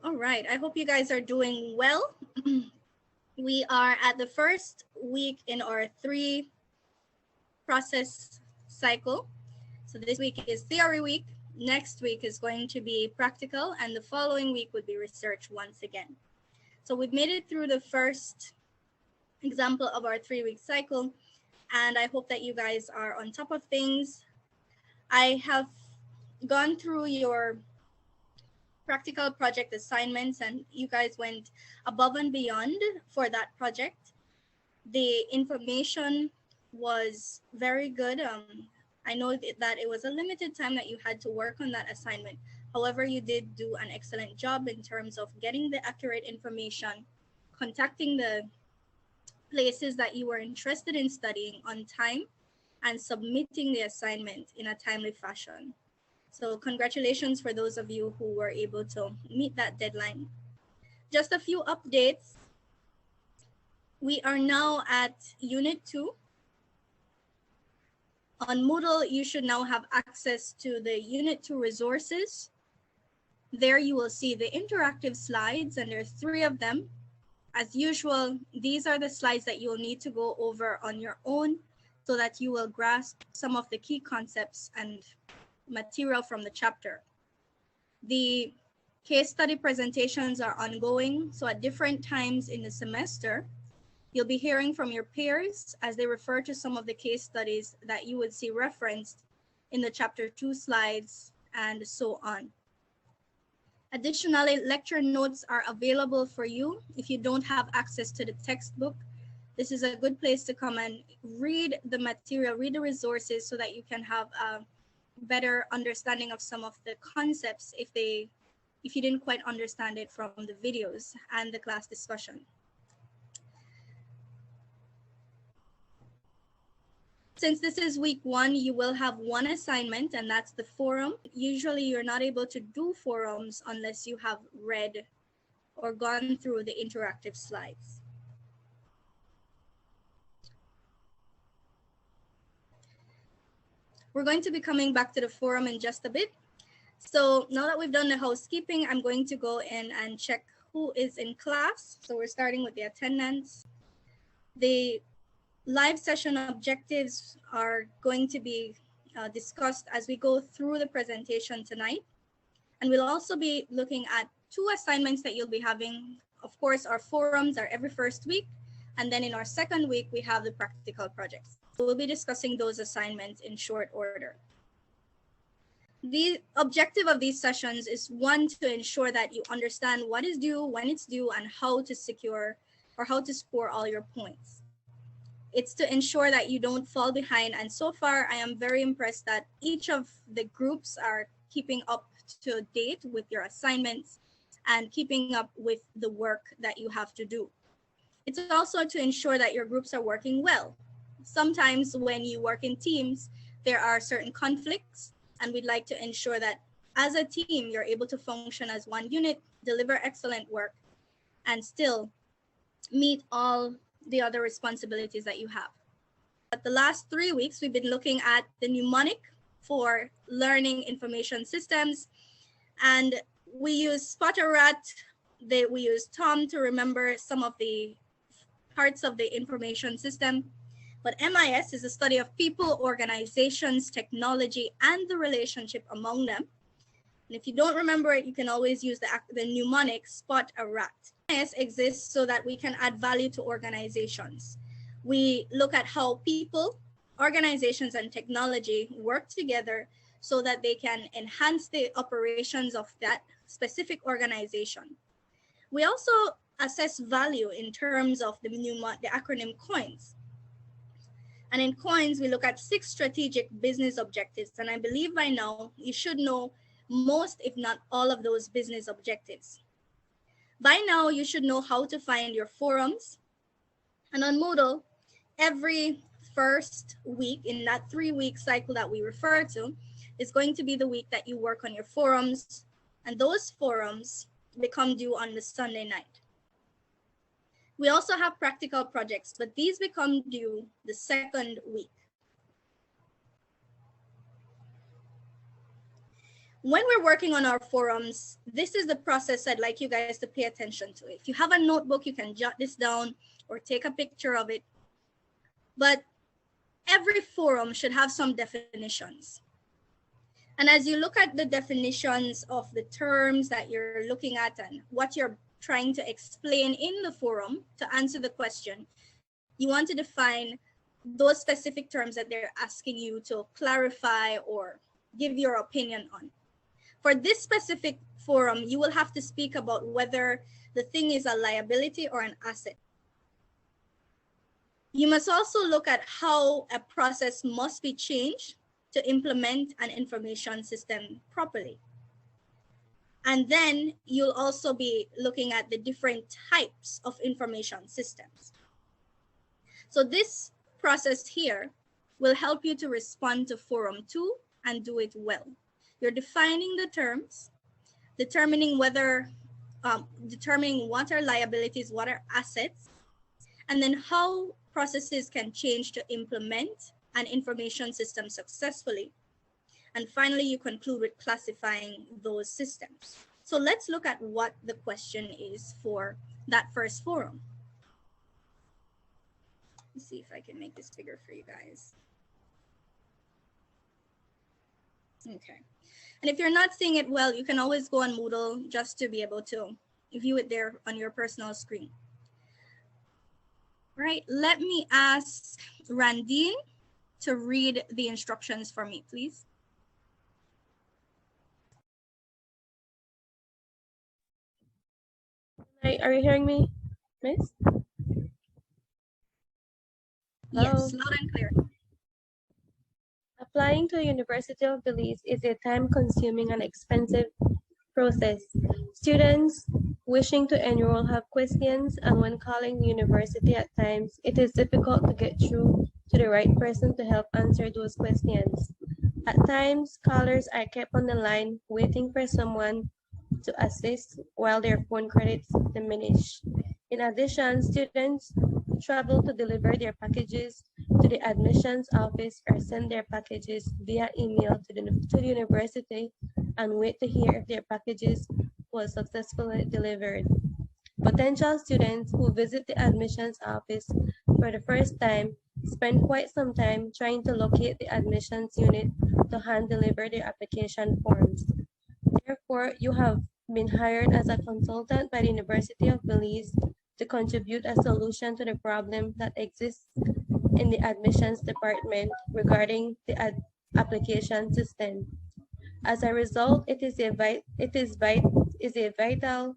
All right, I hope you guys are doing well. We are at the first week in our 3-process cycle. So this week is theory week, next week is going to be practical, and the following week would be research once again. So we've made it through the first example of our 3-week cycle, and I hope that you guys are on top of things. I have gone through your practical project assignments, and you guys went above and beyond for that project. The information was very good. I know that it was a limited time that you had to work on that assignment. However, you did do an excellent job in terms of getting the accurate information, contacting the places that you were interested in studying on time, and submitting the assignment in a timely fashion. So congratulations for those of you who were able to meet that deadline. Just a few updates. We are now at Unit 2. On Moodle, you should now have access to the Unit 2 resources. There you will see the interactive slides, and there's 3 of them. As usual, these are the slides that you'll need to go over on your own so that you will grasp some of the key concepts and material from the chapter. The case study presentations are ongoing, so at different times in the semester, you'll be hearing from your peers as they refer to some of the case studies that you would see referenced in the chapter 2 slides and so on. Additionally, lecture notes are available for you if you don't have access to the textbook. This is a good place to come and read the material, read the resources so that you can have a better understanding of some of the concepts if you didn't quite understand it from the videos and the class discussion. Since this is week 1, you will have 1 assignment, and that's the forum. Usually you're not able to do forums unless you have read or gone through the interactive slides. We're going to be coming back to the forum in just a bit. So now that we've done the housekeeping, I'm going to go in and check who is in class. So we're starting with the attendance. The live session objectives are going to be discussed as we go through the presentation tonight. And we'll also be looking at 2 assignments that you'll be having. Of course, our forums are every first week. And then in our second week, we have the practical projects. So we'll be discussing those assignments in short order. The objective of these sessions is 1, to ensure that you understand what is due, when it's due, and how to secure or how to score all your points. It's to ensure that you don't fall behind. And so far, I am very impressed that each of the groups are keeping up to date with your assignments and keeping up with the work that you have to do. It's also to ensure that your groups are working well. Sometimes when you work in teams, there are certain conflicts, and we'd like to ensure that as a team, you're able to function as one unit, deliver excellent work, and still meet all the other responsibilities that you have. But the last 3 weeks, we've been looking at the mnemonic for learning information systems, and we use Spot a Rat, we use Tom to remember some of the parts of the information system. But MIS is a study of people, organizations, technology, and the relationship among them. And if you don't remember it, you can always use the mnemonic Spot a Rat. MIS exists so that we can add value to organizations. We look at how people, organizations, and technology work together so that they can enhance the operations of that specific organization. We also assess value in terms of the acronym COINS. And in COINS, we look at 6 strategic business objectives. And I believe by now you should know most, if not all, of those business objectives. By now, you should know how to find your forums. And on Moodle, every first week in that 3-week cycle that we refer to is going to be the week that you work on your forums. And those forums become due on the Sunday night. We also have practical projects, but these become due the 2nd week. when we're working on our forums, this is the process I'd like you guys to pay attention to. If you have a notebook, you can jot this down or take a picture of it. But every forum should have some definitions. And as you look at the definitions of the terms that you're looking at and what you're trying to explain in the forum to answer the question, you want to define those specific terms that they're asking you to clarify or give your opinion on. For this specific forum, you will have to speak about whether the thing is a liability or an asset. You must also look at how a process must be changed to implement an information system properly. And then you'll also be looking at the different types of information systems. So this process here will help you to respond to forum 2 and do it well. You're defining the terms, determining whether, determining what are liabilities, what are assets, and then how processes can change to implement an information system successfully. And finally, you conclude with classifying those systems. So let's look at what the question is for that first forum. Let's see if I can make this bigger for you guys. Okay. And if you're not seeing it well, you can always go on Moodle just to be able to view it there on your personal screen. All right, let me ask Randine to read the instructions for me, please. Hi, are you hearing me, Miss? Yes, loud and clear. Applying to the University of Belize is a time-consuming and expensive process. Students wishing to enroll have questions, and when calling the university at times, it is difficult to get through to the right person to help answer those questions. At times, callers are kept on the line waiting for someone to assist while their phone credits diminish. In addition, students travel to deliver their packages to the admissions office or send their packages via email to the university and wait to hear if their packages was successfully delivered. Potential students who visit the admissions office for the first time spend quite some time trying to locate the admissions unit to hand deliver their application forms. Therefore, you have been hired as a consultant by the University of Belize to contribute a solution to the problem that exists in the admissions department regarding the application system. As a result, it is vital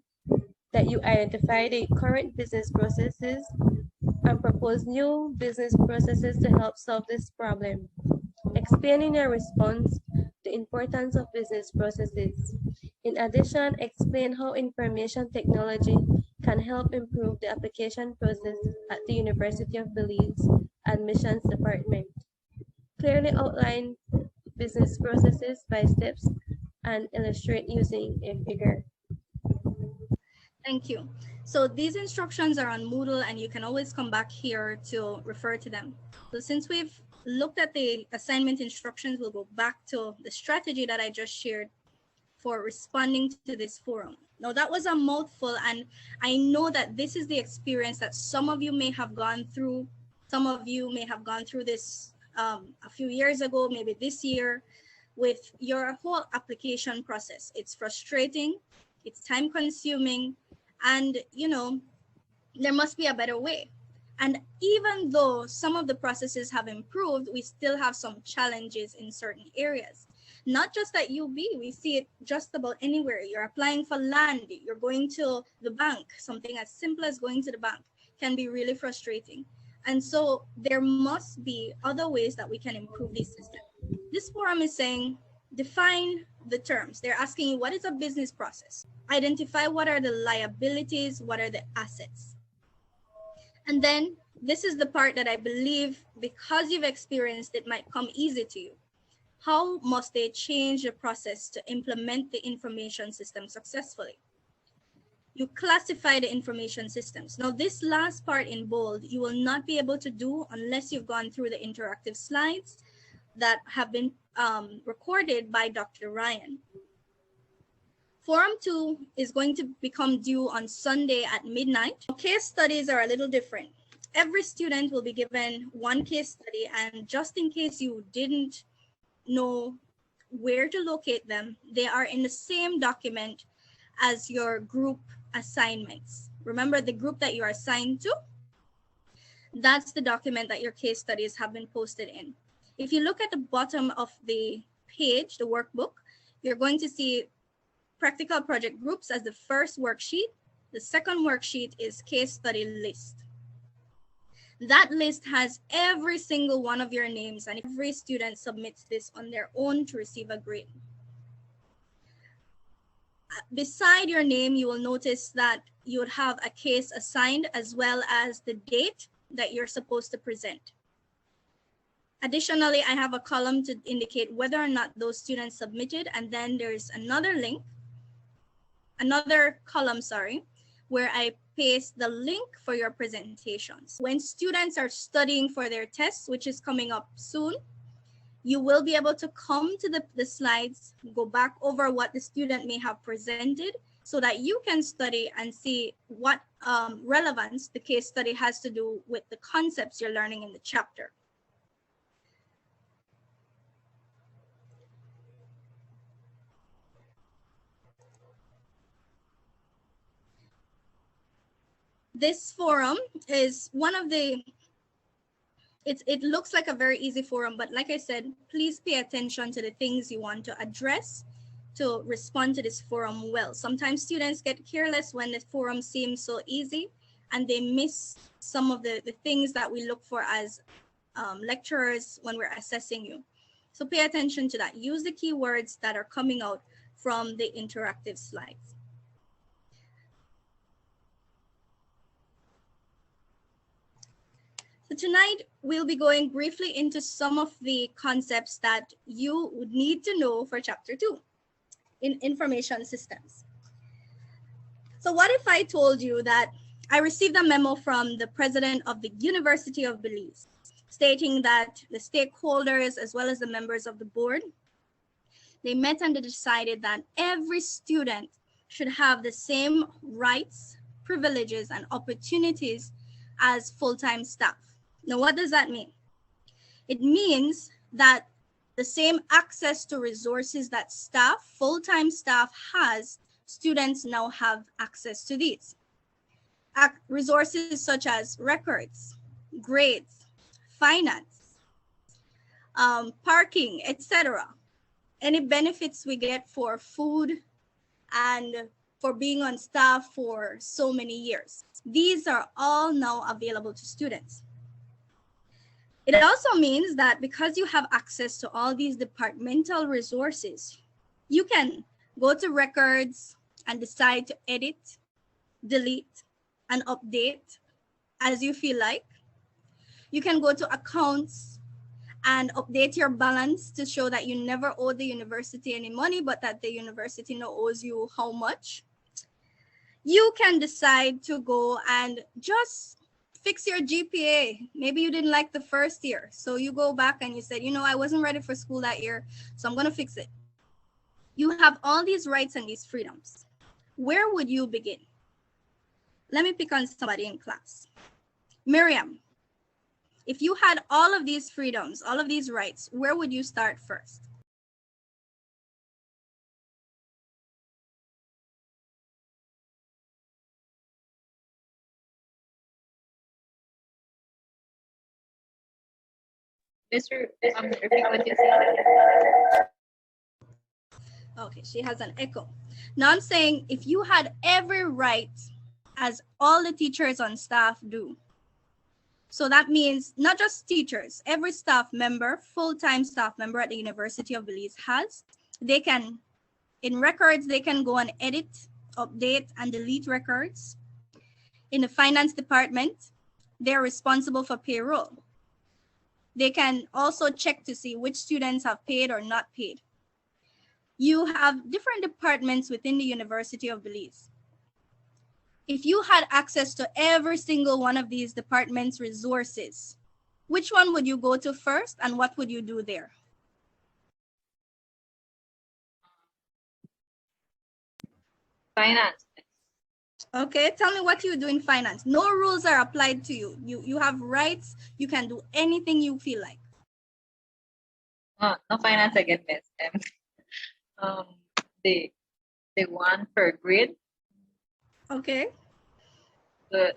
that you identify the current business processes and propose new business processes to help solve this problem. Explain in your response the importance of business processes. In addition, explain how information technology can help improve the application process at the University of Belize Admissions Department. Clearly outline business processes by steps and illustrate using a figure. Thank you. So these instructions are on Moodle and you can always come back here to refer to them. So since we've looked at the assignment instructions, we'll go back to the strategy that I just shared for responding to this forum. Now that was a mouthful, and I know that this is the experience that some of you may have gone through. Some of you may have gone through this a few years ago, maybe this year, with your whole application process. It's frustrating, it's time consuming, and you know, there must be a better way. And even though some of the processes have improved, we still have some challenges in certain areas. Not just at UB, we see it just about anywhere. You're applying for land, you're going to the bank, something as simple as going to the bank can be really frustrating. And so there must be other ways that we can improve this system. This forum is saying, define the terms. They're asking you, what is a business process? Identify what are the liabilities, what are the assets. And then this is the part that I believe, because you've experienced it, might come easy to you. How must they change the process to implement the information system successfully? You classify the information systems. Now, this last part in bold, you will not be able to do unless you've gone through the interactive slides that have been recorded by Dr. Ryan. Forum 2 is going to become due on Sunday at midnight. Case studies are a little different. Every student will be given one case study, and just in case you didn't know where to locate them, they are in the same document as your group assignments. Remember the group that you are assigned to? That's the document that your case studies have been posted in. If you look at the bottom of the page, the workbook, you're going to see practical project groups as the first worksheet. The second worksheet is case study list. That list has every single one of your names, and every student submits this on their own to receive a grade. Beside your name, you will notice that you would have a case assigned as well as the date that you're supposed to present. Additionally, I have a column to indicate whether or not those students submitted, and then there's another column, where I paste the link for your presentations. When students are studying for their tests, which is coming up soon, you will be able to come to the slides, go back over what the student may have presented so that you can study and see what relevance the case study has to do with the concepts you're learning in the chapter. This forum is one of the, it looks like a very easy forum, but like I said, please pay attention to the things you want to address to respond to this forum well. Sometimes students get careless when the forum seems so easy and they miss some of the things that we look for as lecturers when we're assessing you. So pay attention to that. Use the keywords that are coming out from the interactive slides. So tonight, we'll be going briefly into some of the concepts that you would need to know for Chapter 2 in information systems. So what if I told you that I received a memo from the president of the University of Belize stating that the stakeholders as well as the members of the board, they met and they decided that every student should have the same rights, privileges, and opportunities as full-time staff. Now, what does that mean? It means that the same access to resources that staff, full-time staff has, students now have access to these. Resources such as records, grades, finance, parking, etc. Any benefits we get for food and for being on staff for so many years. These are all now available to students. It also means that because you have access to all these departmental resources, you can go to records and decide to edit, delete, and update as you feel like. You can go to accounts and update your balance to show that you never owe the university any money, but that the university now owes you how much. You can decide to go and just fix your GPA. Maybe you didn't like the first year. So you go back and you said, you know, I wasn't ready for school that year, so I'm going to fix it. You have all these rights and these freedoms. Where would you begin? Let me pick on somebody in class. Miriam, if you had all of these freedoms, all of these rights, where would you start first? Repeat what you said. Okay, she has an echo. Now I'm saying if you had every right as all the teachers on staff do. So that means not just teachers, every staff member, full-time staff member at the University of Belize has, they can, in records, they can go and edit, update, and delete records. In the finance department, they're responsible for payroll. They can also check to see which students have paid or not paid. You have different departments within the University of Belize. If you had access to every single one of these departments' resources, which one would you go to first and what would you do there? Finance. Okay, tell me what you do in finance. No rules are applied to you. You have rights. You can do anything you feel like. No finance again, miss. Um, the one per grade. Okay. So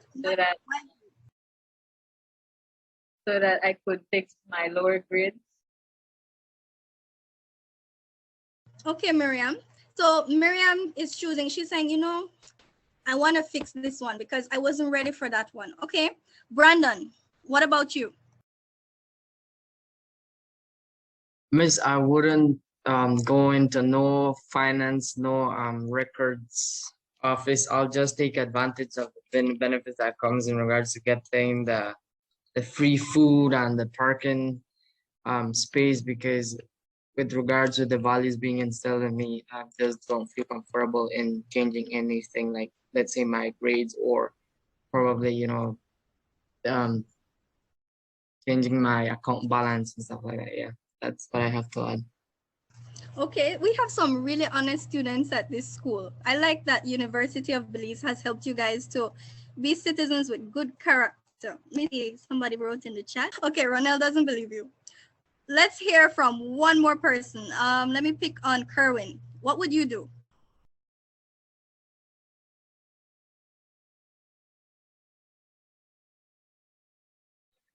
that I could fix my lower grades. Okay, Miriam. So Miriam is choosing. She's saying, you know, I want to fix this one because I wasn't ready for that one. Okay, Brandon, what about you? Miss, I wouldn't go into no finance, no records office. I'll just take advantage of the benefits that comes in regards to getting the free food and the parking space, because with regards to the values being instilled in me, I just don't feel comfortable in changing anything, like let's say my grades, or probably, you know, um changing my account balance and stuff like that. Yeah, that's what I have to add. Okay, we have some really honest students at this school. I like that University of Belize has helped you guys to be citizens with good character. Maybe somebody wrote in the chat. Okay, Ronel doesn't believe you. Let's hear from one more person. Let me pick on Kerwin. What would you do?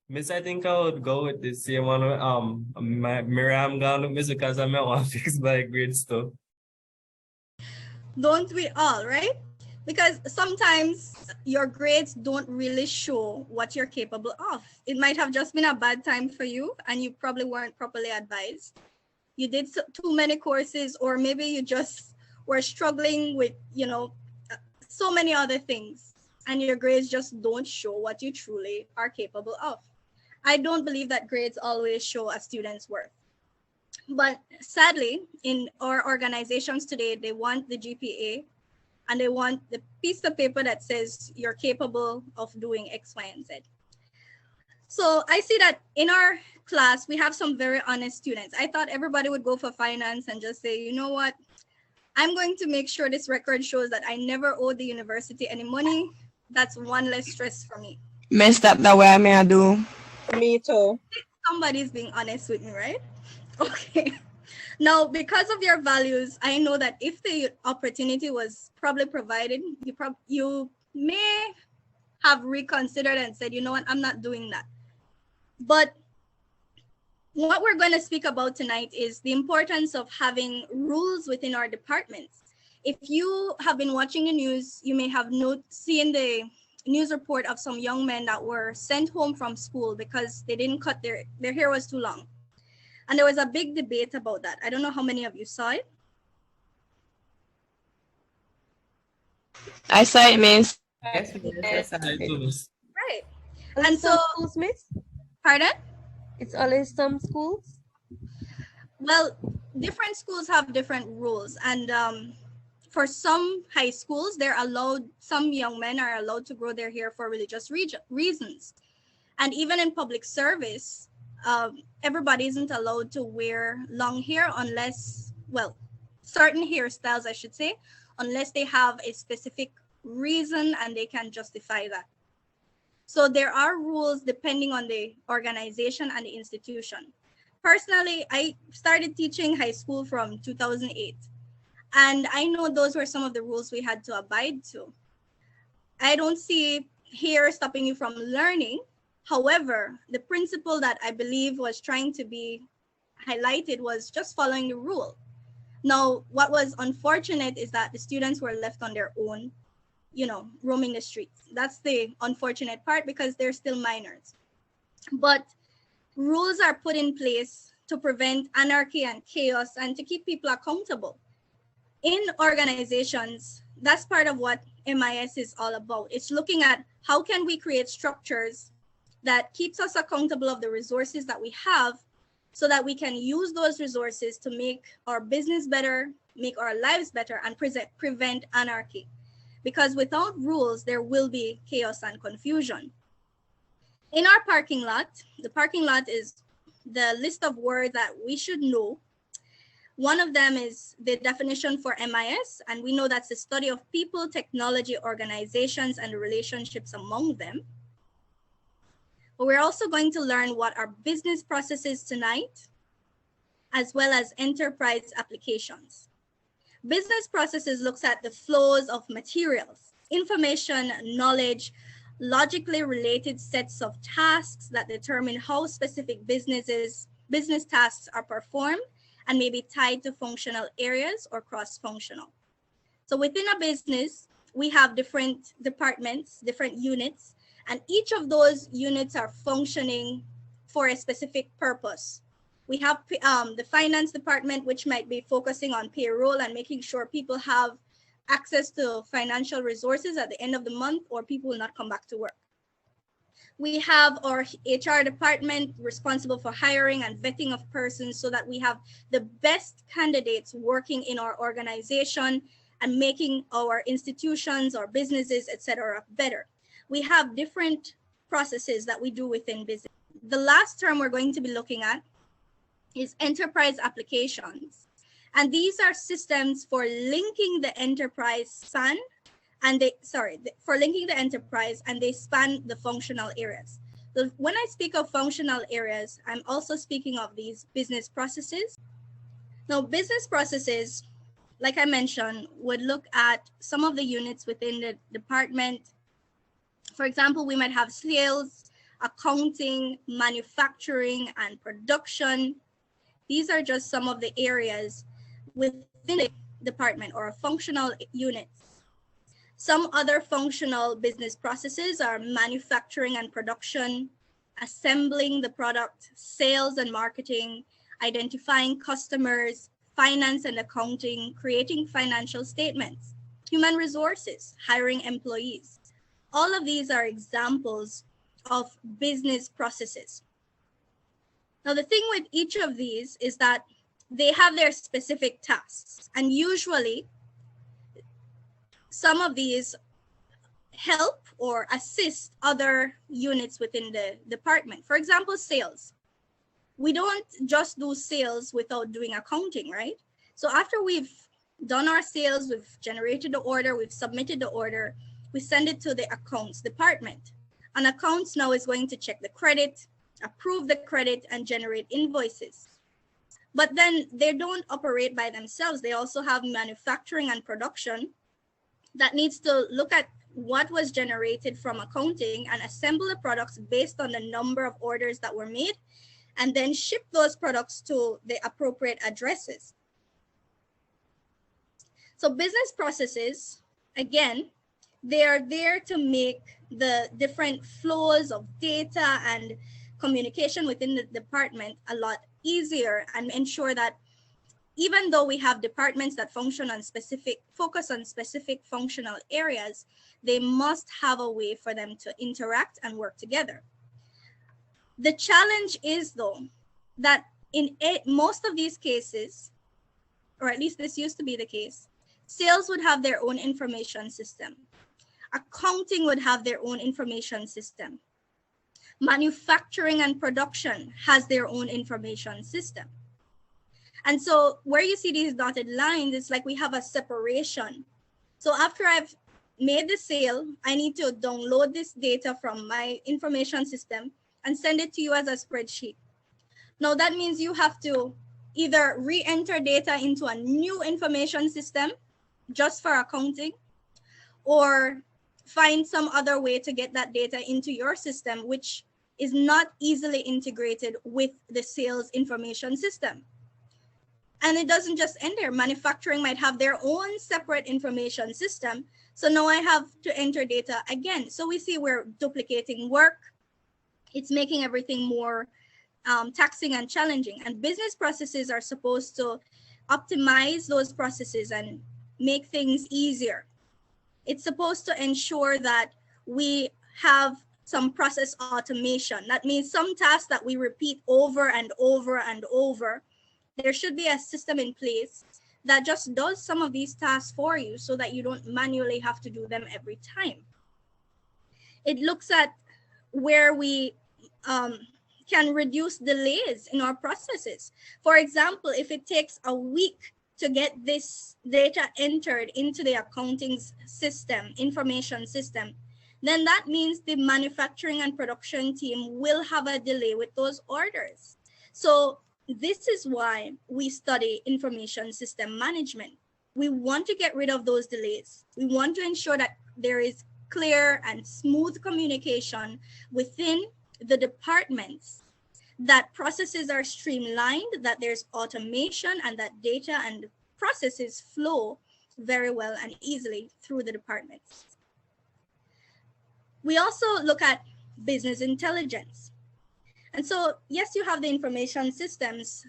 Miss, I think I would go with the same one with Miriam gone with Miss, because I might want to fix my grades too. Don't we all, right? Because sometimes your grades don't really show what you're capable of. It might have just been a bad time for you and you probably weren't properly advised. You did too many courses, or maybe you just were struggling with, you know, so many other things, and your grades just don't show what you truly are capable of. I don't believe that grades always show a student's worth. But sadly, in our organizations today, they want the GPA and they want the piece of paper that says you're capable of doing X, Y, and Z. So I see that in our class, we have some very honest students. I thought everybody would go for finance and just say, you know what? I'm going to make sure this record shows that I never owe the university any money. That's one less stress for me. Messed up the way I may do. Me too. Somebody's being honest with me, right? Okay. Now, because of your values, I know that if the opportunity was probably provided, you may have reconsidered and said, you know what, I'm not doing that. But what we're going to speak about tonight is the importance of having rules within our departments. If you have been watching the news, you may have seen the news report of some young men that were sent home from school because they didn't cut their hair was too long. And there was a big debate about that. I don't know how many of you saw it. I saw it, Miss. Yes, I do, Miss. Right. Only And some so, schools, Miss? pardon? It's only some schools? Well, different schools have different rules. And for some high schools, some young men are allowed to grow their hair for religious reasons. And even in public service, everybody isn't allowed to wear long hair unless, well, certain hairstyles, I should say, unless they have a specific reason and they can justify that. So there are rules depending on the organization and the institution. Personally, I started teaching high school from 2008. And I know those were some of the rules we had to abide to. I don't see hair stopping you from learning. However, the principle that I believe was trying to be highlighted was just following the rule. Now, what was unfortunate is that the students were left on their own, you know, roaming the streets. That's the unfortunate part because they're still minors. But rules are put in place to prevent anarchy and chaos and to keep people accountable. In organizations, that's part of what MIS is all about. It's looking at how can we create structures that keeps us accountable of the resources that we have so that we can use those resources to make our business better, make our lives better, and prevent anarchy. Because without rules, there will be chaos and confusion. In our parking lot, the parking lot is the list of words that we should know. One of them is the definition for MIS, and we know that's the study of people, technology, organizations, and the relationships among them. But we're also going to learn what are business processes tonight, as well as enterprise applications. Business processes looks at the flows of materials, information, knowledge, logically related sets of tasks that determine how specific business tasks are performed and may be tied to functional areas or cross-functional. So within a business, we have different departments, different units, and each of those units are functioning for a specific purpose. We have the finance department, which might be focusing on payroll and making sure people have access to financial resources at the end of the month, or people will not come back to work. We have our HR department responsible for hiring and vetting of persons so that we have the best candidates working in our organization and making our institutions, our businesses, etc. better. We have different processes that we do within business. The last term we're going to be looking at is enterprise applications. And these are systems for linking the enterprise span for linking the enterprise, and they span the functional areas. So when I speak of functional areas, I'm also speaking of these business processes. Now, business processes, like I mentioned, would look at some of the units within the department. For example, we might have sales, accounting, manufacturing, and production. These are just some of the areas within the department or functional units. Some other functional business processes are manufacturing and production, assembling the product, sales and marketing, identifying customers, finance and accounting, creating financial statements, human resources, hiring employees. All of these are examples of business processes. Now, the thing with each of these is that they have their specific tasks, and usually some of these help or assist other units within the department. For example, sales. We don't just do sales without doing accounting, right? So after we've done our sales, we've generated the order, we've submitted the order, we send it to the accounts department. And accounts now is going to check the credit, approve the credit, and generate invoices. But then they don't operate by themselves. They also have manufacturing and production that needs to look at what was generated from accounting and assemble the products based on the number of orders that were made, and then ship those products to the appropriate addresses. So business processes, again, they are there to make the different flows of data and communication within the department a lot easier, and ensure that even though we have departments that focus on specific functional areas, they must have a way for them to interact and work together. The challenge is, though, that in most of these cases, or at least this used to be the case, sales would have their own information system. Accounting would have their own information system. Manufacturing and production has their own information system. And so where you see these dotted lines, it's like we have a separation. So after I've made the sale, I need to download this data from my information system and send it to you as a spreadsheet. Now that means you have to either re-enter data into a new information system just for accounting, or find some other way to get that data into your system, which is not easily integrated with the sales information system. And it doesn't just end there. Manufacturing might have their own separate information system. So now I have to enter data again. So we see we're duplicating work. It's making everything more taxing and challenging. And business processes are supposed to optimize those processes and make things easier. It's supposed to ensure that we have some process automation. That means some tasks that we repeat over and over and over, there should be a system in place that just does some of these tasks for you so that you don't manually have to do them every time. It looks at where we can reduce delays in our processes. For example, if it takes a week to get this data entered into the accounting system, information system, then that means the manufacturing and production team will have a delay with those orders. So this is why we study information system management. We want to get rid of those delays. We want to ensure that there is clear and smooth communication within the departments, that processes are streamlined, that there's automation, and that data and processes flow very well and easily through the departments. We also look at business intelligence. And so, yes, you have the information systems,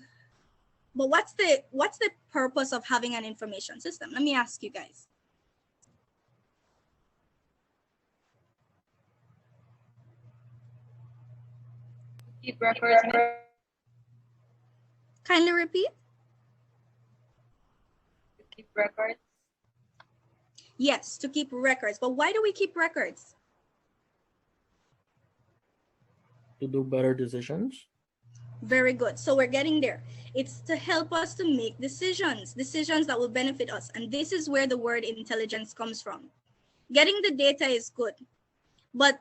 but what's the purpose of having an information system? Let me ask you guys. Keep records. Kindly repeat. Keep records. Yes, to keep records. But why do we keep records? To do better decisions. Very good. So we're getting there. It's to help us to make decisions that will benefit us. And this is where the word intelligence comes from. Getting the data is good. But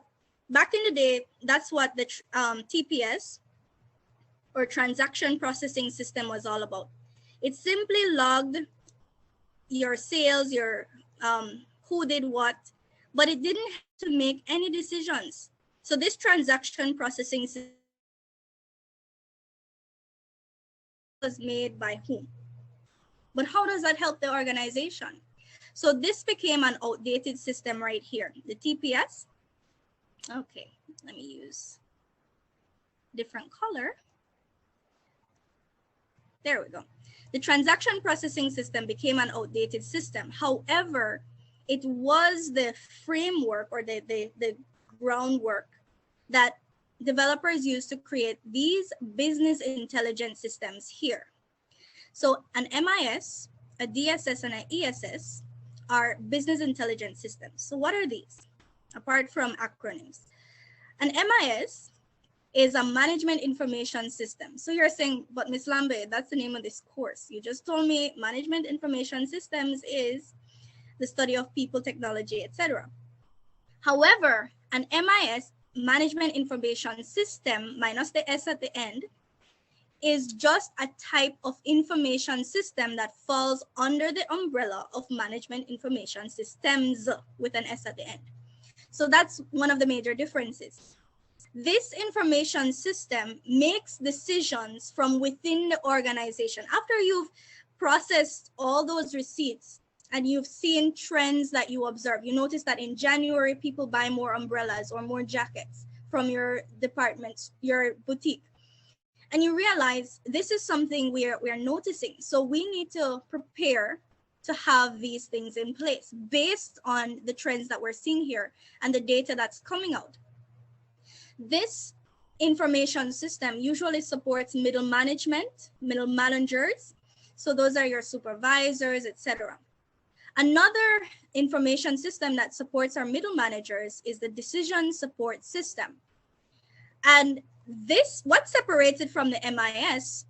back in the day, that's what the TPS or transaction processing system was all about. It simply logged your sales, your who did what, but it didn't have to make any decisions. So this transaction processing system was made by whom? But how does that help the organization? So this became an outdated system right here, the TPS. Okay, let me use different color. There we go. The transaction processing system became an outdated system. However, it was the framework or the groundwork that developers use to create these business intelligence systems here. So an MIS, a DSS, and an ESS are business intelligence systems. So what are these, apart from acronyms? An MIS is a management information system. So you're saying, but Ms. Lambe, that's the name of this course. You just told me management information systems is the study of people, technology, etc. However, an MIS, management information system, minus the S at the end, is just a type of information system that falls under the umbrella of management information systems with an S at the end. So that's one of the major differences. This information system makes decisions from within the organization. After you've processed all those receipts and you've seen trends that you observe, you notice that in January, people buy more umbrellas or more jackets from your department, your boutique. And you realize this is something we're noticing. So we need to prepare to have these things in place based on the trends that we're seeing here and the data that's coming out. This information system usually supports middle management, middle managers. So those are your supervisors, etc. Another information system that supports our middle managers is the decision support system. And this, what separates it from the MIS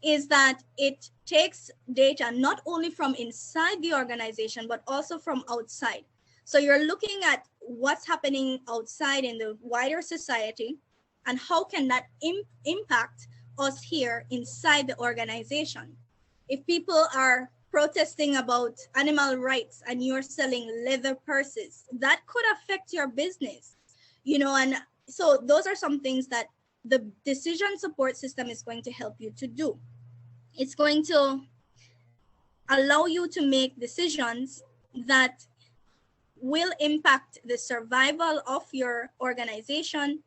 is that it takes data not only from inside the organization, but also from outside. So you're looking at what's happening outside in the wider society and how can that impact us here inside the organization. If people are protesting about animal rights and you're selling leather purses, that could affect your business, you know, and so those are some things that the decision support system is going to help you to do. It's going to allow you to make decisions that will impact the survival of your organization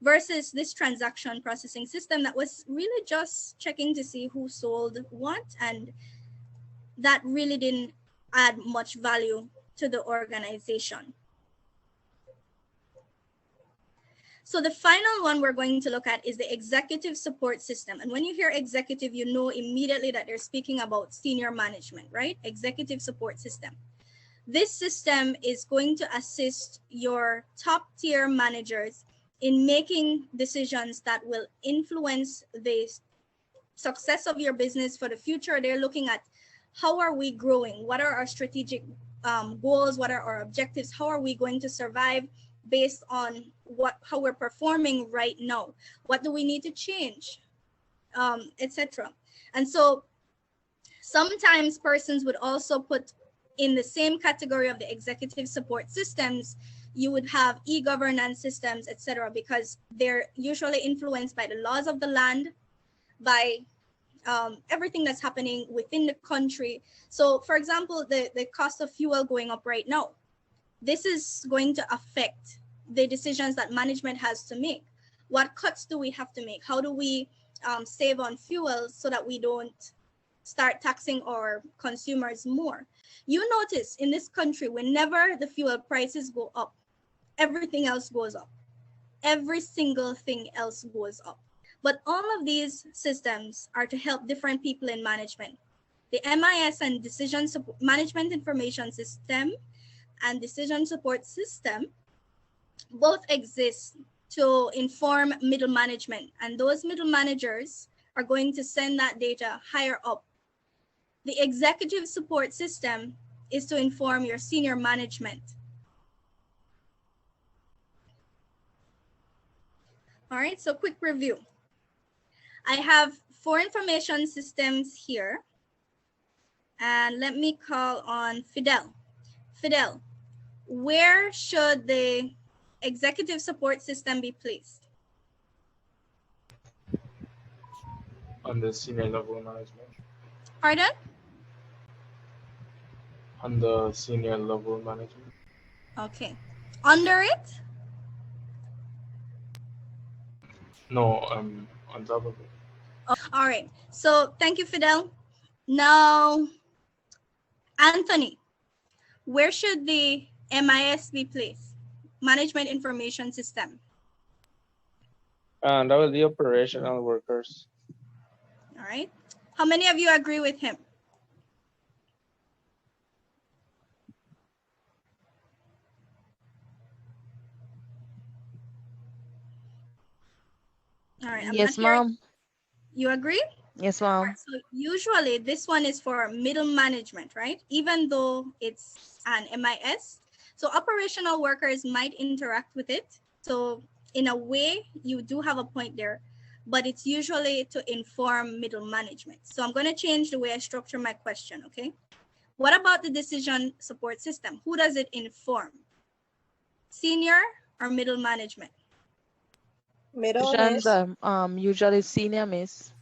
versus this transaction processing system that was really just checking to see who sold what, and that really didn't add much value to the organization. So the final one we're going to look at is the executive support system. And when you hear executive, you know immediately that they're speaking about senior management, right? Executive support system. This system is going to assist your top tier managers in making decisions that will influence the success of your business for the future. They're looking at how are we growing? What are our strategic goals? What are our objectives? How are we going to survive based on how we're performing right now? What do we need to change, etc. And so sometimes persons would also put in the same category of the executive support systems. You would have e-governance systems, etc., because they're usually influenced by the laws of the land, by everything that's happening within the country. So for example, the cost of fuel going up right now, this is going to affect the decisions that management has to make. What cuts do we have to make? How do we save on fuel so that we don't start taxing our consumers more? You notice in this country, whenever the fuel prices go up, everything else goes up. Every single thing else goes up. But all of these systems are to help different people in management. The MIS and Decision Support Management Information System and Decision Support System both exist to inform middle management, and those middle managers are going to send that data higher up. The executive support system is to inform your senior management. All right, so quick review. I have 4 information systems here, and let me call on Fidel. Fidel, where should the executive support system be placed? On the senior level management. Pardon? On the senior level management. Okay. Under it? No, on top of it. Oh, all right. So thank you, Fidel. Now, Anthony, where should the MIS be placed? Management Information System. And that will be operational workers. All right. How many of you agree with him? All right. Yes, ma'am. You agree? Yes, ma'am. Right, so usually this one is for middle management, right? Even though it's an MIS. So operational workers might interact with it. So in a way, you do have a point there, but it's usually to inform middle management. So I'm going to change the way I structure my question, okay? What about the decision support system? Who does it inform? Senior or middle management? Middle, Decisions miss. are usually senior, miss.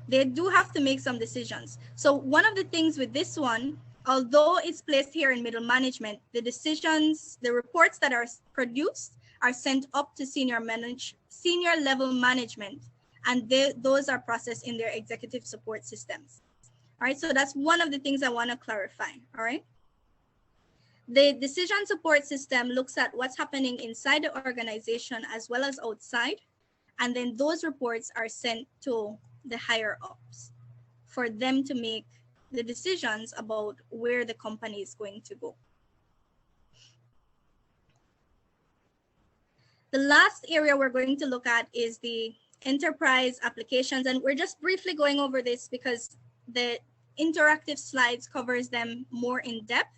They do have to make some decisions. So one of the things with this one, although it's placed here in middle management, the decisions, the reports that are produced are sent up to senior level management, and those are processed in their executive support systems. All right, so that's one of the things I want to clarify. All right. The decision support system looks at what's happening inside the organization as well as outside, and then those reports are sent to the higher ups for them to make the decisions about where the company is going to go. The last area we're going to look at is the enterprise applications, and we're just briefly going over this because the interactive slides covers them more in depth.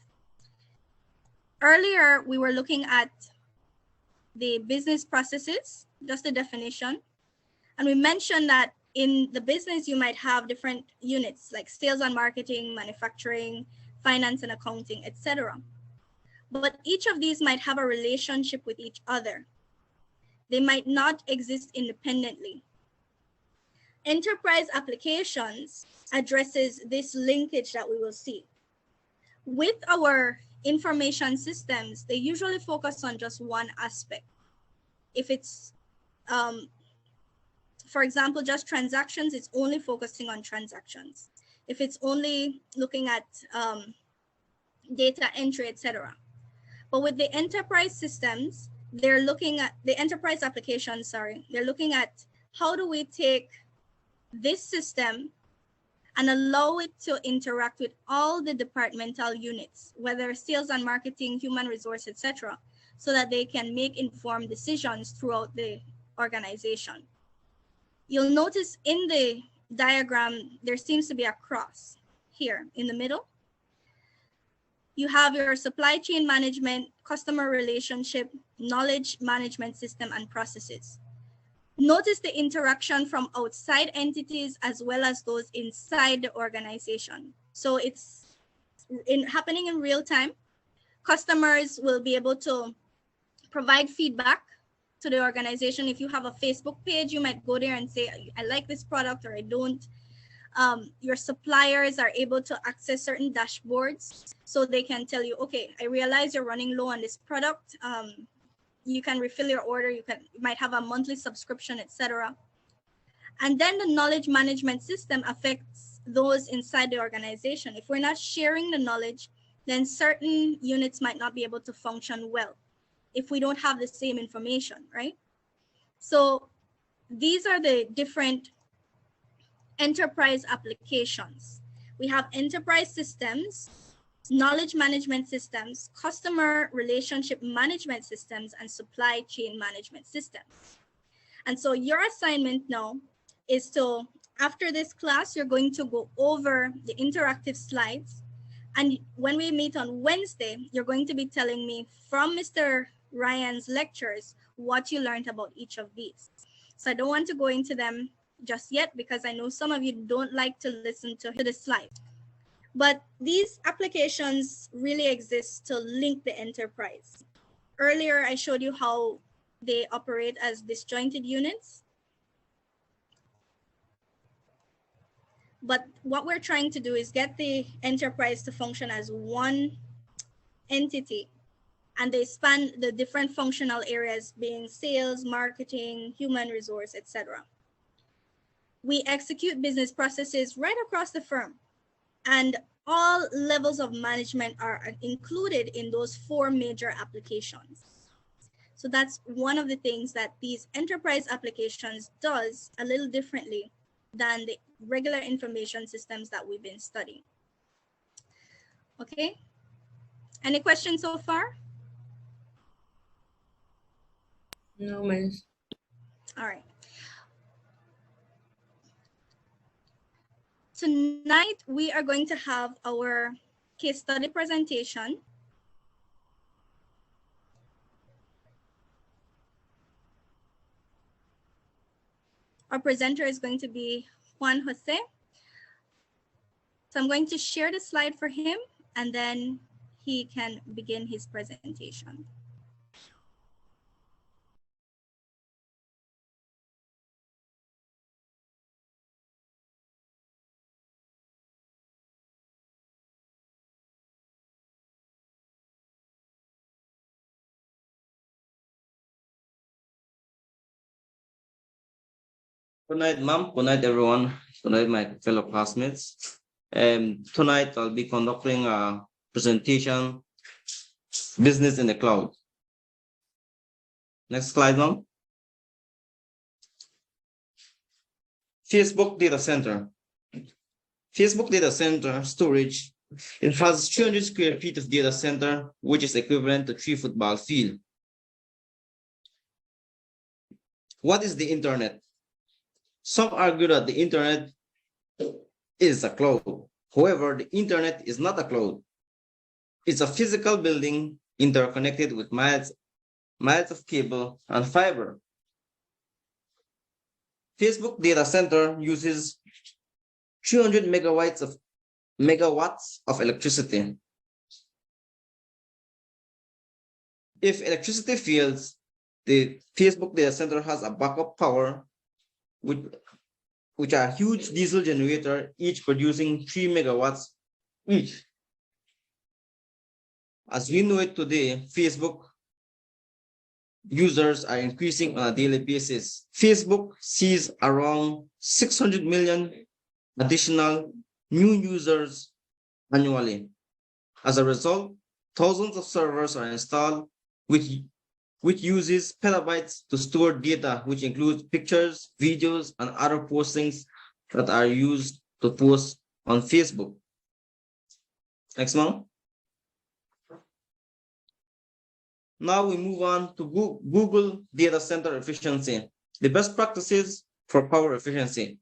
Earlier, we were looking at the business processes, just the definition, and we mentioned that in the business, you might have different units like sales and marketing, manufacturing, finance and accounting, etc. But each of these might have a relationship with each other. They might not exist independently. Enterprise applications addresses this linkage that we will see. With our information systems, they usually focus on just one aspect. If it's for example, just transactions, it's only focusing on transactions. If it's only looking at data entry, etc. But with the enterprise systems, they're looking at the enterprise applications, they're looking at how do we take this system and allow it to interact with all the departmental units, whether sales and marketing, human resource, etc., so that they can make informed decisions throughout the organization. You'll notice in the diagram, there seems to be a cross here in the middle. You have your supply chain management, customer relationship, knowledge management system, and processes. Notice the interaction from outside entities as well as those inside the organization. So it's happening in real time. Customers will be able to provide feedback to the organization. If you have a Facebook page, you might go there and say, I like this product or I don't. Your suppliers are able to access certain dashboards so they can tell you, okay, I realize you're running low on this product. You can refill your order. You might have a monthly subscription, etc. And then the knowledge management system affects those inside the organization. If we're not sharing the knowledge, then certain units might not be able to function well if we don't have the same information, right? So these are the different enterprise applications. We have enterprise systems, knowledge management systems, customer relationship management systems, and supply chain management systems. And so your assignment now is to, after this class, you're going to go over the interactive slides. And when we meet on Wednesday, you're going to be telling me from Mr. Ryan's lectures what you learned about each of these. So I don't want to go into them just yet because I know some of you don't like to listen to the slide. But these applications really exist to link the enterprise. Earlier, I showed you how they operate as disjointed units. But what we're trying to do is get the enterprise to function as one entity, and they span the different functional areas being sales, marketing, human resource, etc. We execute business processes right across the firm, and all levels of management are included in those 4 major applications. So that's one of the things that these enterprise applications does a little differently than the regular information systems that we've been studying. Okay, any questions so far? No, miss. All right. Tonight, we are going to have our case study presentation. Our presenter is going to be Juan Jose. So I'm going to share the slide for him, and then he can begin his presentation. Good night, ma'am. Good night, everyone. Good night, my fellow classmates. Tonight, I'll be conducting a presentation, Business in the Cloud. Next slide, ma'am. Facebook Data Center. Facebook Data Center storage. It has 300 square feet of data center, which is equivalent to 3 football field. What is the internet? Some argue that the internet is a cloud. However, the internet is not a cloud. It's a physical building interconnected with miles of cable and fiber. Facebook Data Center uses 300 megawatts of electricity. If electricity fails, the Facebook Data Center has a backup power, which are huge diesel generator, each producing 3 megawatts each. As we know it today, Facebook users are increasing on a daily basis. Facebook sees around 600 million additional new users annually. As a result, thousands of servers are installed, which uses petabytes to store data, which includes pictures, videos, and other postings that are used to post on Facebook. Next, ma'am. Now we move on to Google data center efficiency, the best practices for power efficiency.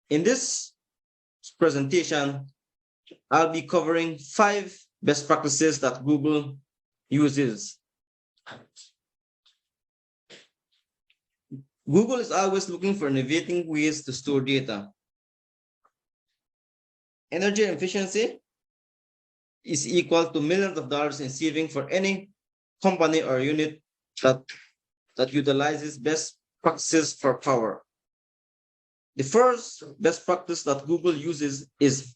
In this presentation, I'll be covering 5 best practices that Google uses. Google is always looking for innovating ways to store data. Energy efficiency is equal to millions of dollars in saving for any company or unit that utilizes best practices for power. The first best practice that Google uses is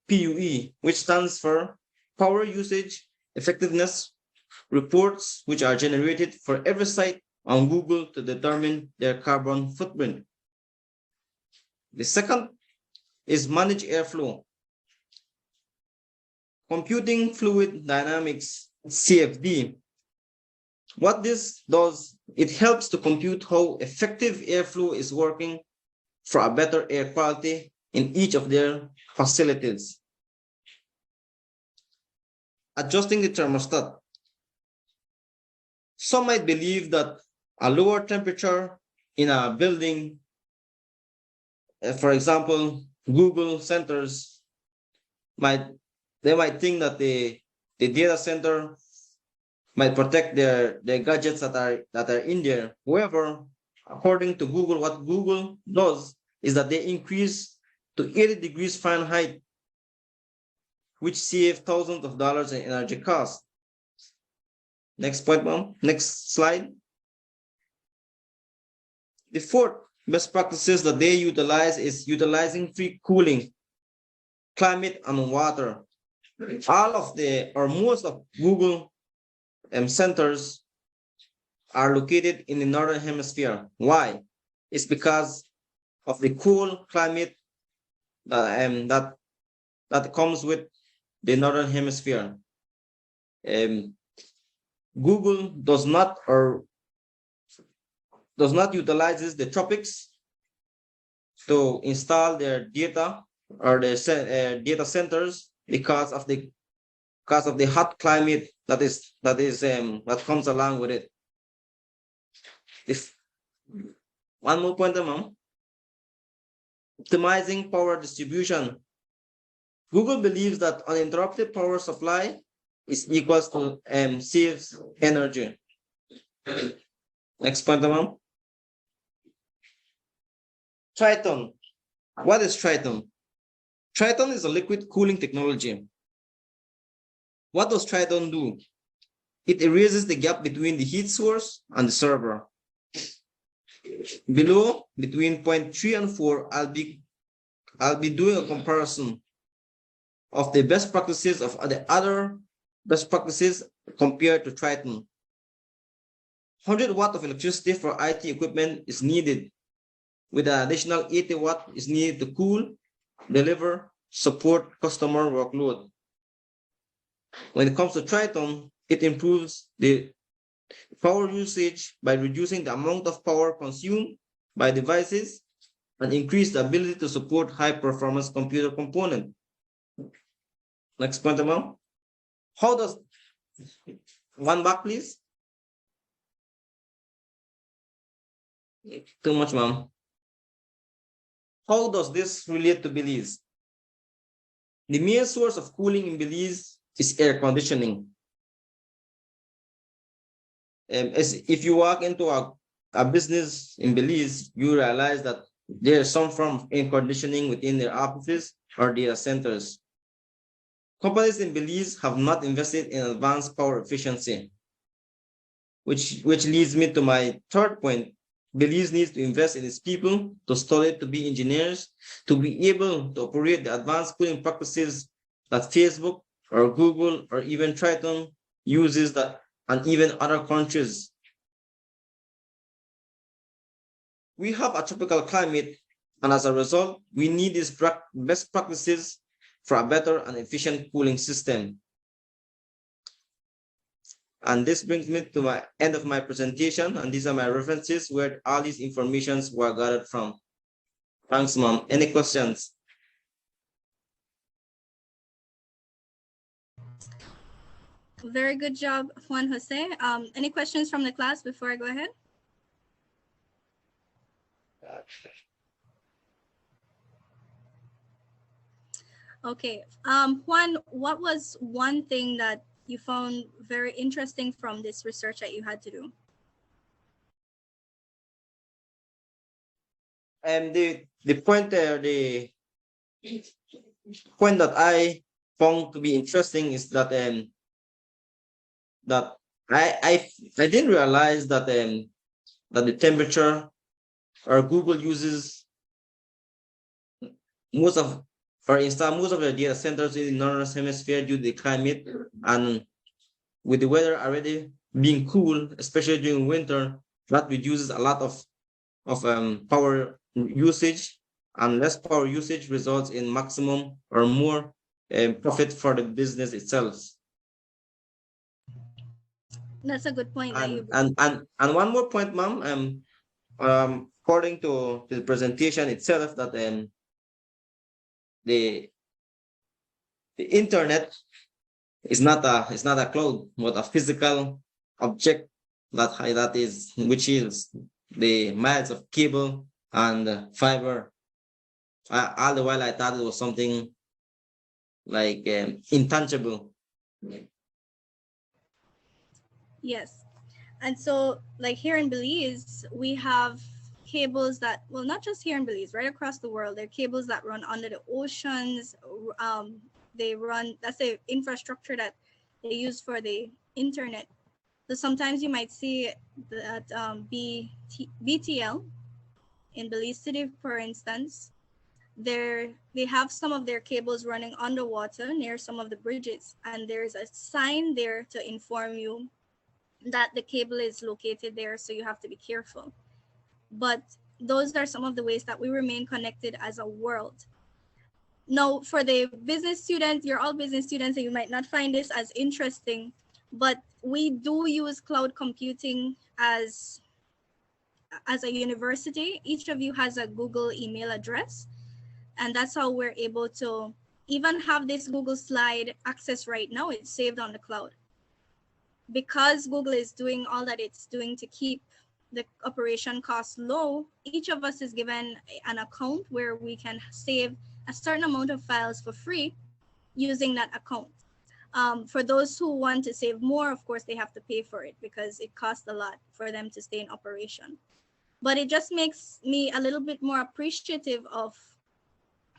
PUE, which stands for Power Usage Effectiveness Reports, which are generated for every site on Google to determine their carbon footprint. The second is Manage Airflow. Computing Fluid Dynamics, CFD. What this does, it helps to compute how effective airflow is working for a better air quality in each of their facilities. Adjusting the thermostat. Some might believe that a lower temperature in a building, for example, Google centers, they might think that the data center might protect their gadgets that are in there. However, according to Google, what Google does is that they increase to 80 degrees Fahrenheit, which save thousands of dollars in energy costs. Next point, ma'am. Next slide. The fourth best practices that they utilize is utilizing free cooling, climate, and water. All of most of Google centers are located in the northern hemisphere. Why? It's because of the cool climate that comes with the northern hemisphere. Google does not utilizes the tropics to install their data or their data centers because of the hot climate that comes along with it. One more point, ma'am. Optimizing power distribution. Google believes that uninterrupted power supply is equals to saves energy. Next point, ma'am. Triton. What is Triton? Triton is a liquid cooling technology. What does Triton do? It erases the gap between the heat source and the server. Below, between point 3 and 4, I'll be doing a comparison of the best practices of the other best practices compared to Triton. 100 watt of electricity for IT equipment is needed, with an additional 80 watt is needed to cool, deliver, support customer workload. When it comes to Triton, it improves the power usage by reducing the amount of power consumed by devices and increase the ability to support high-performance computer component. Next point, ma'am. How does one back, please? Too much, ma'am. How does this relate to Belize? The main source of cooling in Belize is air conditioning. As if you walk into a business in Belize, you realize that there's some form of air conditioning within their offices or data centers. Companies in Belize have not invested in advanced power efficiency, which leads me to my third point. Belize needs to invest in its people, to study to be engineers, to be able to operate the advanced cooling practices that Facebook or Google or even Triton uses that, and even other countries. We have a tropical climate, and as a result, we need these best practices for a better and efficient cooling system. And this brings me to my end of my presentation, and these are my references where all these informations were gathered from. Thanks, ma'am. Any questions? Very good job, Juan Jose. Any questions from the class before I go ahead? Okay. Juan, what was one thing that you found very interesting from this research that you had to do? The point the point that I found to be interesting is that that I didn't realize that that the temperature or Google uses most of most of the data centers in the northern hemisphere due to the climate, and with the weather already being cool, especially during winter, that reduces a lot of power usage, and less power usage results in maximum or more profit for the business itself. That's a good point that you And one more point, ma'am. According to the presentation itself, that the internet is not a cloud, but a physical object that is, which is the miles of cable and fiber. All the while I thought it was something like intangible. Yes. And so like here in Belize, we have cables that, well, not just here in Belize, right across the world, there are cables that run under the oceans. They run, that's the infrastructure that they use for the internet. So sometimes you might see that BTL in Belize City, for instance, they have some of their cables running underwater near some of the bridges, and there's a sign there to inform you that the cable is located there, so you have to be careful. But those are some of the ways that we remain connected as a world. Now, for the business students, you're all business students, and you might not find this as interesting, but we do use cloud computing as a university. Each of you has a Google email address, and that's how we're able to even have this Google slide access right now. It's saved on the cloud. Because Google is doing all that it's doing to keep the operation costs low, each of us is given an account where we can save a certain amount of files for free using that account. For those who want to save more, of course, they have to pay for it because it costs a lot for them to stay in operation. But it just makes me a little bit more appreciative of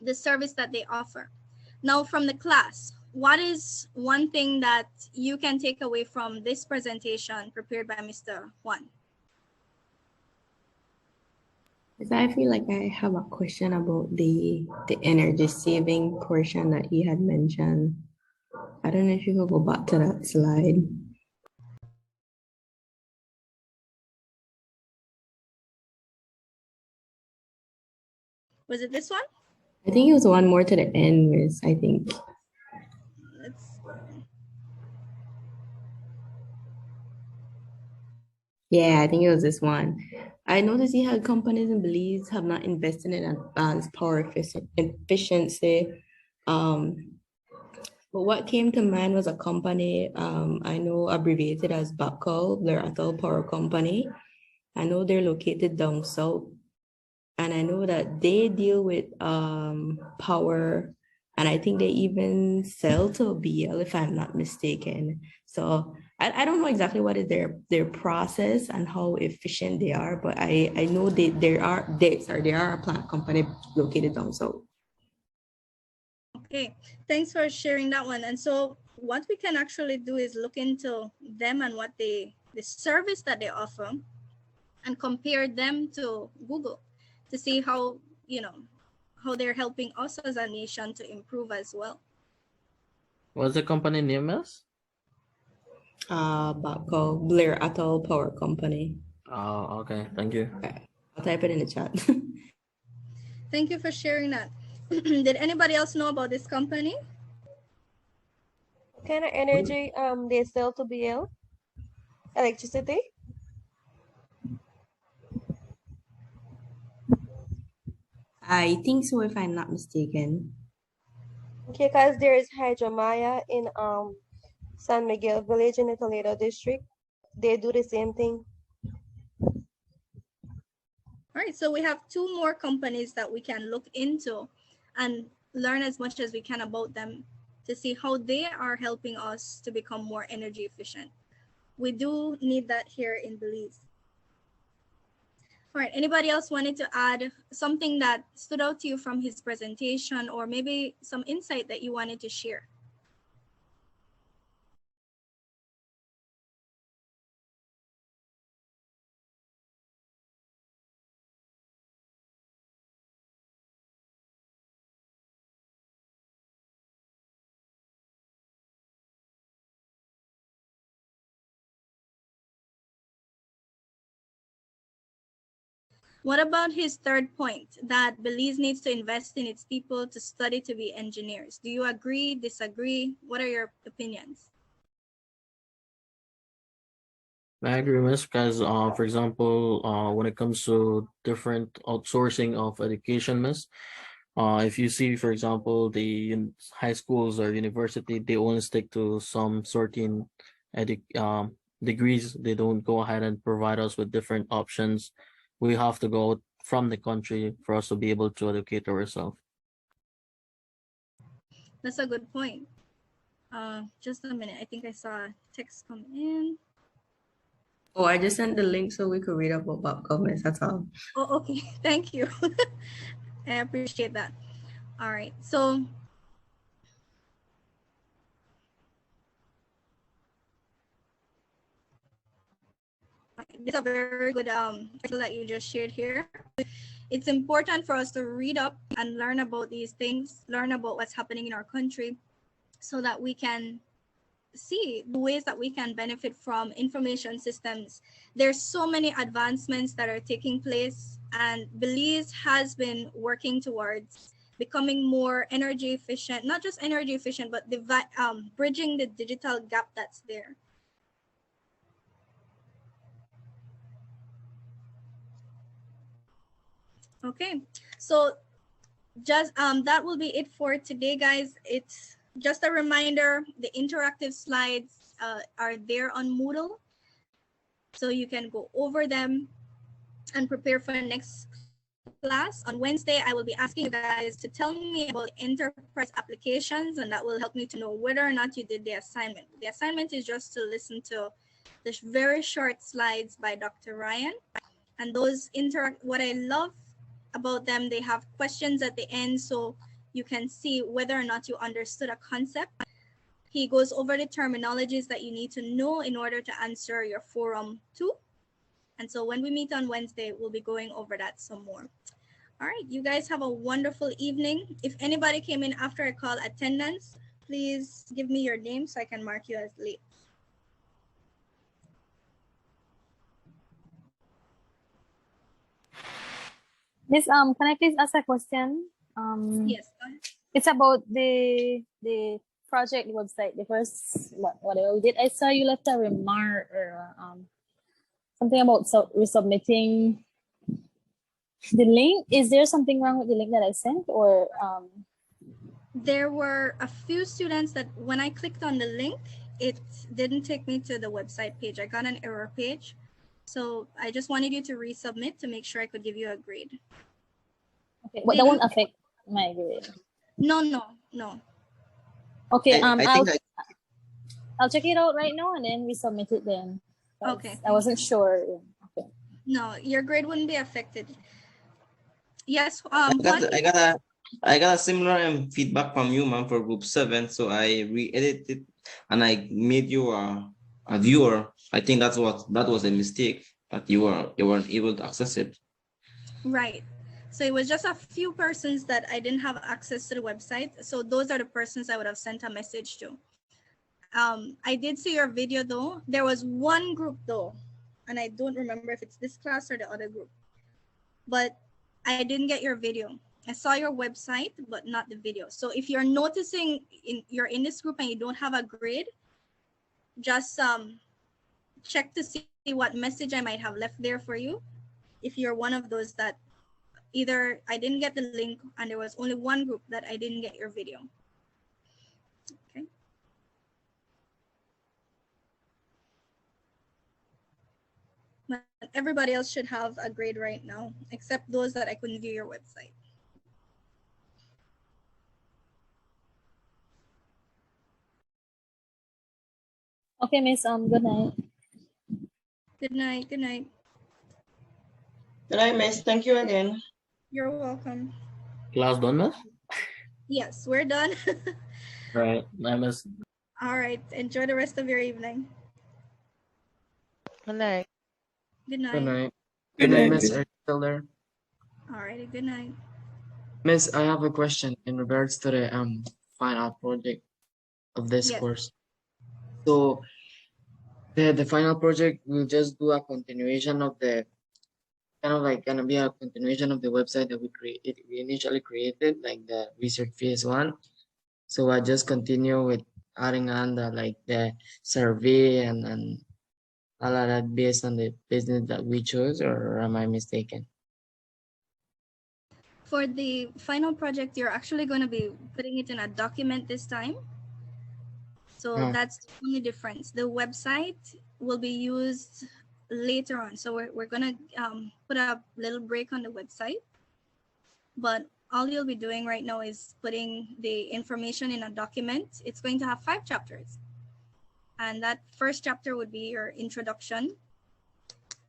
the service that they offer. Now, from the class, what is one thing that you can take away from this presentation prepared by Mr. Juan? I feel like I have a question about the energy saving portion that he had mentioned. I don't know if you could go back to that slide. Was it this one? I think it was one more to the end, Miss, I think. Yeah, I think it was this one. I noticed how companies in Belize have not invested in advanced power efficiency. But what came to mind was a company I know abbreviated as BACO, Blair Atoll Power Company. I know they're located down south, and I know that they deal with power, and I think they even sell to BL, if I'm not mistaken. So I don't know exactly what is their process and how efficient they are, but I know they are a plant company located down south. Okay, thanks for sharing that one. And so what we can actually do is look into them and what the service that they offer and compare them to Google to see how, how they're helping us as a nation to improve as well. What's the company name is? BACO, Blair Atoll Power Company. Oh, okay. Thank you. I'll type it in the chat. Thank you for sharing that. Did anybody else know about this company? What kind of energy they sell to BL? Electricity? I think so, if I'm not mistaken. Okay, because there is Hydromaya in San Miguel Village in the Toledo district. They do the same thing. All right, so we have two more companies that we can look into and learn as much as we can about them to see how they are helping us to become more energy efficient. We do need that here in Belize. All right, anybody else wanted to add something that stood out to you from his presentation, or maybe some insight that you wanted to share? What about his third point, that Belize needs to invest in its people to study to be engineers? Do you agree, disagree? What are your opinions? I agree, Miss, because for example, when it comes to different outsourcing of education, Miss, if you see, for example, the high schools or university, they only stick to some certain degrees. They don't go ahead and provide us with different options. We have to go out from the country for us to be able to educate ourselves. That's a good point. Just a minute. I think I saw a text come in. Oh, I just sent the link so we could read up about comments. That's all. Oh, okay. Thank you. I appreciate that. All right. So this is a very good article that you just shared here. It's important for us to read up and learn about these things, learn about what's happening in our country, so that we can see the ways that we can benefit from information systems. There's so many advancements that are taking place, and Belize has been working towards becoming more energy efficient, not just energy efficient, but bridging the digital gap that's there. Okay, so just that will be it for today, guys. It's just a reminder, the interactive slides are there on Moodle, so you can go over them and prepare for the next class. On Wednesday, I will be asking you guys to tell me about enterprise applications, and that will help me to know whether or not you did the assignment. The assignment is just to listen to the very short slides by Dr. Ryan, and those what I love about them, they have questions at the end, so you can see whether or not you understood a concept. He goes over the terminologies that you need to know in order to answer your forum 2. And so when we meet on Wednesday, we'll be going over that some more. All right, you guys have a wonderful evening. If anybody came in after I call attendance, please give me your name so I can mark you as late. Miss, can I please ask a question? Yes, go ahead. It's about the project website. The first whatever we did, I saw you left a remark or something about resubmitting the link. Is there something wrong with the link that I sent, or There were a few students that when I clicked on the link, it didn't take me to the website page. I got an error page. So I just wanted you to resubmit to make sure I could give you a grade. okay, but that won't affect my grade? No. Okay, I'll check it out right now and then resubmit it then. Okay. I wasn't sure. Okay. No, your grade wouldn't be affected. Yes. I got a similar feedback from you, ma'am, for group 7. So I re-edited and I made you a viewer. I think that was a mistake, that you weren't able to access it. Right. So it was just a few persons that I didn't have access to the website. So those are the persons I would have sent a message to. I did see your video though. There was one group though, and I don't remember if it's this class or the other group, but I didn't get your video. I saw your website, but not the video. So if you're noticing you're in this group and you don't have a grade, just check to see what message I might have left there for you. If you're one of those that either I didn't get the link and there was only one group that I didn't get your video. Okay. everybody else should have a grade right now, except those that I couldn't view your website. Okay, Miss. Good night. Good night. Good night. Good night, Miss. Thank you again. You're welcome. Class done, miss? Yes, we're done. Right. I miss. All right. Enjoy the rest of your evening. Good night. Good night. Good night. Good Good night, night. Miss. Are you still there? All righty. Good night. Miss, I have a question in regards to the final project of this Yes. course. So the final project will just do a continuation of the kind of like gonna be a continuation of the website that we initially created, like the research phase 1. So I just continue with adding on the survey and all of that based on the business that we chose, or am I mistaken? For the final project, you're actually going to be putting it in a document this time. So that's the only difference. The website will be used later on. So we're going to put a little break on the website. But all you'll be doing right now is putting the information in a document. It's going to have 5 chapters. And that first chapter would be your introduction.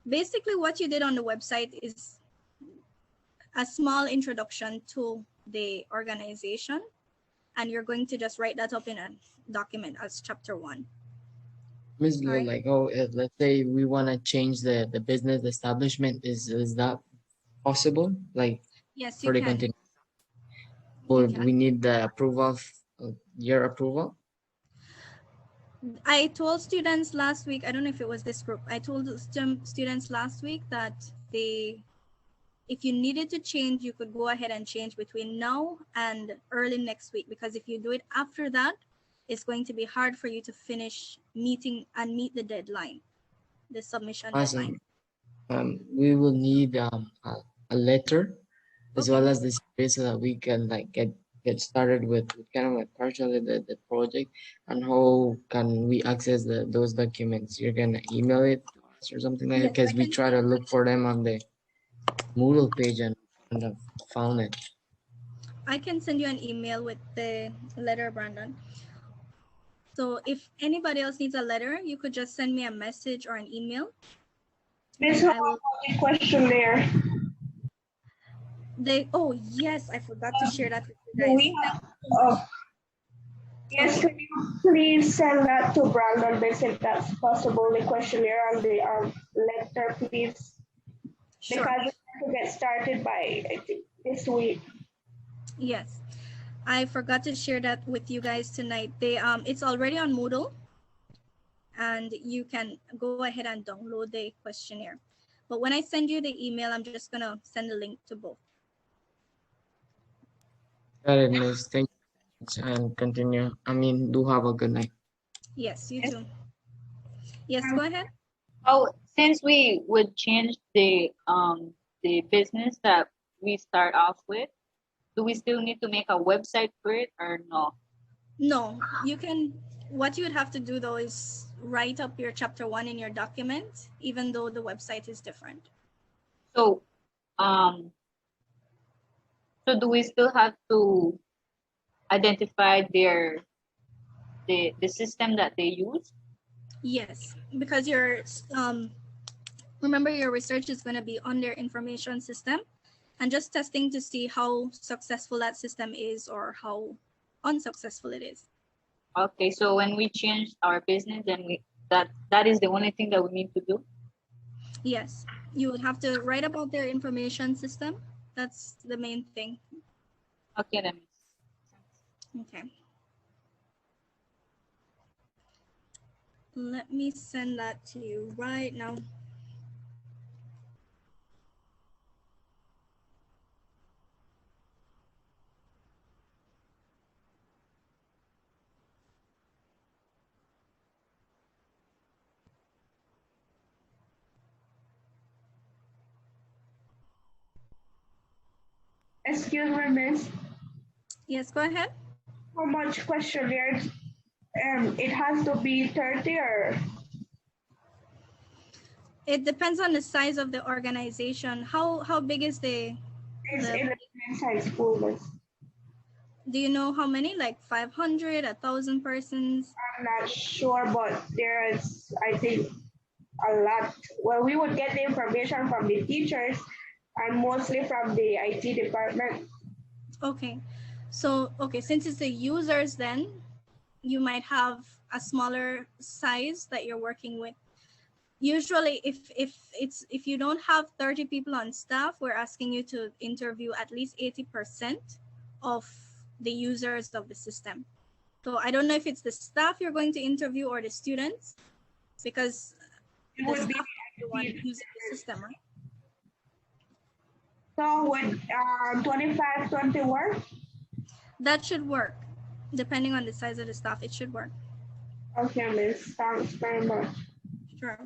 Basically, what you did on the website is a small introduction to the organization, and you're going to just write that up in a document as chapter 1. Ms. Lu, Right. like, let's say we want to change the business establishment. Is that possible? Like, Yes, for you the can. continue, would we need the approval, your approval? I told students last week, I don't know if it was this group, I told students last week that if you needed to change, you could go ahead and change between now and early next week, because if you do it after that, it's going to be hard for you to finish meet the deadline, the submission deadline. Awesome. We will need a letter as Okay. well as the survey so that we can like get started with kind of like partially the project, and how can we access those documents? You're gonna email it to us or something like that, Yes, because we try to look for them on the Moodle page and have found it. I can send you an email with the letter, Brandon. So if anybody else needs a letter, you could just send me a message or an email. Miss, how about the questionnaire? Oh yes, I forgot to share that with you Do guys. we have, yes, can you please send that to Brandon, Miss, if that's possible, the questionnaire and the letter, please? Sure. Because we have to get started by, I think, this week. Yes, I forgot to share that with you guys tonight. It's already on Moodle, and you can go ahead and download the questionnaire. But when I send you the email, I'm just gonna send a link to both. Got it, Miss. Thank you, and continue. I mean, do have a good night. Yes, you too. Yes, go ahead. Oh, since we would change the business that we start off with, do we still need to make a website for it or no? No, you can. What you would have to do though is write up your chapter 1 in your document, even though the website is different. So, so do we still have to identify the system that they use? Yes, because remember your research is going to be on their information system, and just testing to see how successful that system is or how unsuccessful it is. Okay, so when we change our business, then that is the only thing that we need to do? Yes, you would have to write about their information system. That's the main thing. Okay, then. Okay. Let me send that to you right now. Excuse me, Miss. Yes, go ahead. How much questionnaires? It has to be 30 or? It depends on the size of the organization. How big is It's Independence High School, Miss. do you know how many? Like 500, 1,000 persons? I'm not sure, but there's, I think, a lot. Well, we would get the information from the teachers and mostly from the IT department. Okay. So, okay, since it's the users, then you might have a smaller size that you're working with. Usually, if you don't have 30 people on staff, we're asking you to interview at least 80% of the users of the system. So I don't know if it's the staff you're going to interview or the students, because It the would be staff is the one using the system, right? So would 25-20 work? That should work. Depending on the size of the staff, it should work. Okay, Miss. Thanks very much. Sure.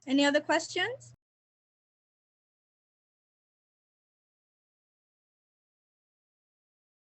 Any other questions?